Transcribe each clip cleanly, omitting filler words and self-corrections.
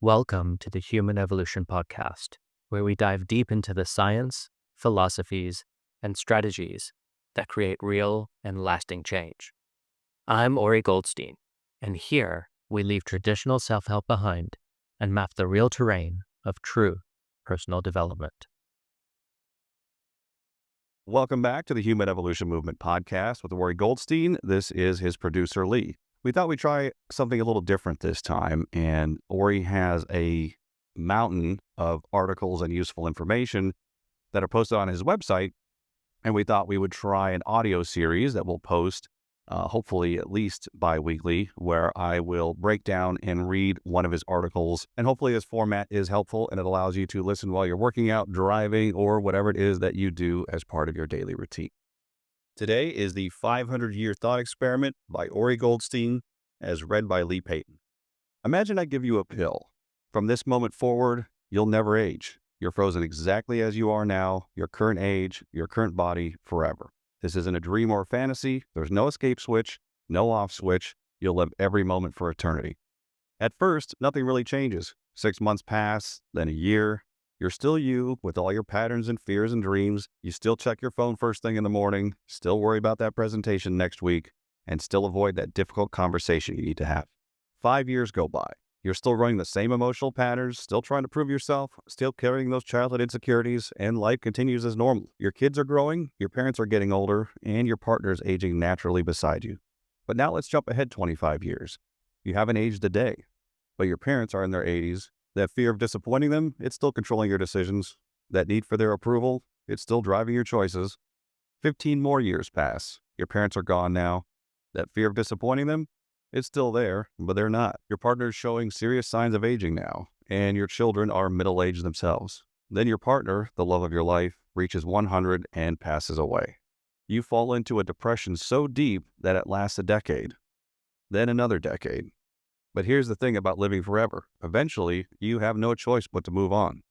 Welcome to the Human Evolution Podcast, where we dive deep into the science, philosophies, and strategies that create real and lasting change. I'm OriGoldstein, and here we leave traditional self-help behind and map the real terrain of true personal development. Welcome back to the Human Evolution Movement podcast with OriGoldstein. This is his producer, Lee. We thought we'd try something a little different this time, and Ori has a mountain of articles and useful information that are posted on his website, and we thought we would try an audio series that we'll post hopefully at least bi-weekly, where I will break down and read one of his articles. And hopefully this format is helpful and it allows you to listen while you're working out, driving, or whatever it is that you do as part of your daily routine. Today is the 500-Year Thought Experiment by OriGoldstein, as read by Lee Payton. Imagine I give you a pill. From this moment forward, you'll never age. You're frozen exactly as you are now, your current age, your current body, forever. This isn't a dream or a fantasy. There's no escape switch, no off switch. You'll live every moment for eternity. At first, nothing really changes. 6 months pass, then a year. You're still you with all your patterns and fears and dreams. You still check your phone first thing in the morning, still worry about that presentation next week, and still avoid that difficult conversation you need to have. 5 years go by. You're still running the same emotional patterns, still trying to prove yourself, still carrying those childhood insecurities, and life continues as normal. Your kids are growing, your parents are getting older, and your partner is aging naturally beside you. But now let's jump ahead 25 years. You haven't aged a day, but your parents are in their 80s. That fear of disappointing them, it's still controlling your decisions. That need for their approval, it's still driving your choices. 15 more years pass. Your parents are gone now. That fear of disappointing them, it's still there, but they're not. Your partner is showing serious signs of aging now, and your children are middle-aged themselves. Then your partner, the love of your life, reaches 100 and passes away. You fall into a depression so deep that it lasts a decade, then another decade. But here's the thing about living forever. Eventually, you have no choice but to move on.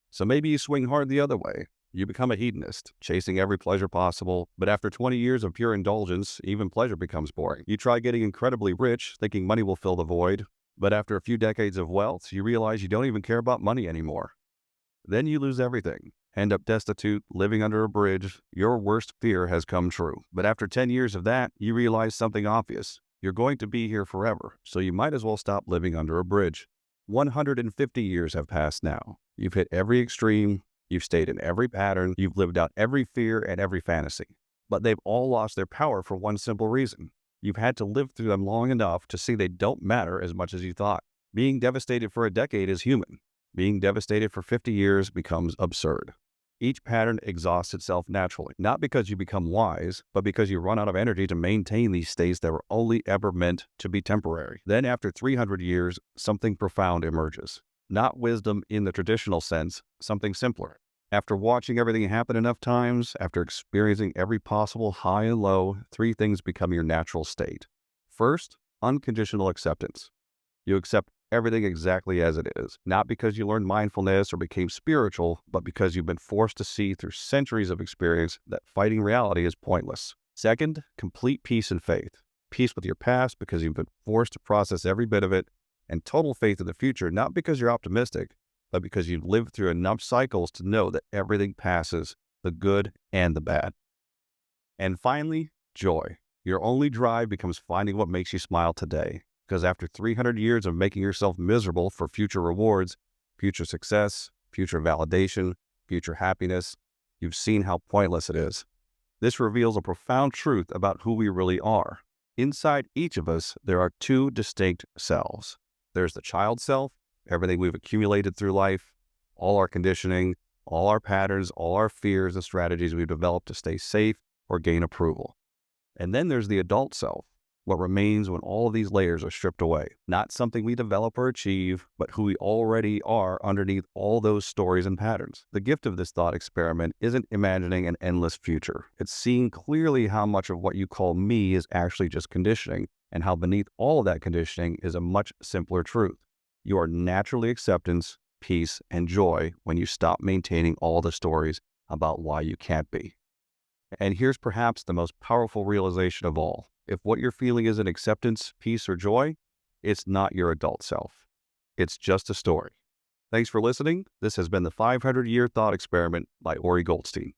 So maybe you swing hard the other way. You become a hedonist, chasing every pleasure possible, but after 20 years of pure indulgence, even pleasure becomes boring. You try getting incredibly rich, thinking money will fill the void, but after a few decades of wealth, you realize you don't even care about money anymore. Then you lose everything, end up destitute, living under a bridge. Your worst fear has come true. But after 10 years of that, you realize something obvious. You're going to be here forever, so you might as well stop living under a bridge. 150 years have passed now. You've hit every extreme. You've stayed in every pattern, you've lived out every fear and every fantasy. But they've all lost their power for one simple reason. You've had to live through them long enough to see they don't matter as much as you thought. Being devastated for a decade is human. Being devastated for 50 years becomes absurd. Each pattern exhausts itself naturally, not because you become wise, but because you run out of energy to maintain these states that were only ever meant to be temporary. Then after 300 years, something profound emerges. Not wisdom in the traditional sense, something simpler. After watching everything happen enough times, after experiencing every possible high and low, 3 things become your natural state. First, unconditional acceptance. You accept everything exactly as it is, not because you learned mindfulness or became spiritual, but because you've been forced to see through centuries of experience that fighting reality is pointless. Second, complete peace and faith. Peace with your past because you've been forced to process every bit of it, and total faith in the future, not because you're optimistic, but because you've lived through enough cycles to know that everything passes, the good and the bad. And finally, joy. Your only drive becomes finding what makes you smile today, because after 300 years of making yourself miserable for future rewards, future success, future validation, future happiness, you've seen how pointless it is. This reveals a profound truth about who we really are. Inside each of us, there are 2 distinct selves. There's the child self, everything we've accumulated through life, all our conditioning, all our patterns, all our fears and strategies we've developed to stay safe or gain approval. And then there's the adult self, what remains when all of these layers are stripped away. Not something we develop or achieve, but who we already are underneath all those stories and patterns. The gift of this thought experiment isn't imagining an endless future. It's seeing clearly how much of what you call me is actually just conditioning, and how beneath all of that conditioning is a much simpler truth. You are naturally acceptance, peace, and joy when you stop maintaining all the stories about why you can't be. And here's perhaps the most powerful realization of all. If what you're feeling isn't acceptance, peace, or joy, it's not your adult self. It's just a story. Thanks for listening. This has been the 500-Year Thought Experiment by Ori Goldstein.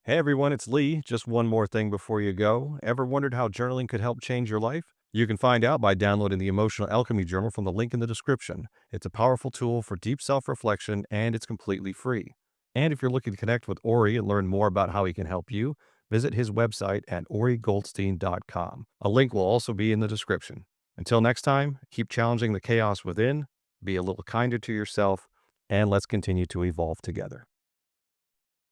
Hey everyone, it's Lee. Just one more thing before you go. Ever wondered how journaling could help change your life? You can find out by downloading the Emotional Alchemy Journal from the link in the description. It's a powerful tool for deep self-reflection, and it's completely free. And if you're looking to connect with Ori and learn more about how he can help you, visit his website at OriGoldstein.com. A link will also be in the description. Until next time, keep challenging the chaos within, be a little kinder to yourself, and let's continue to evolve together.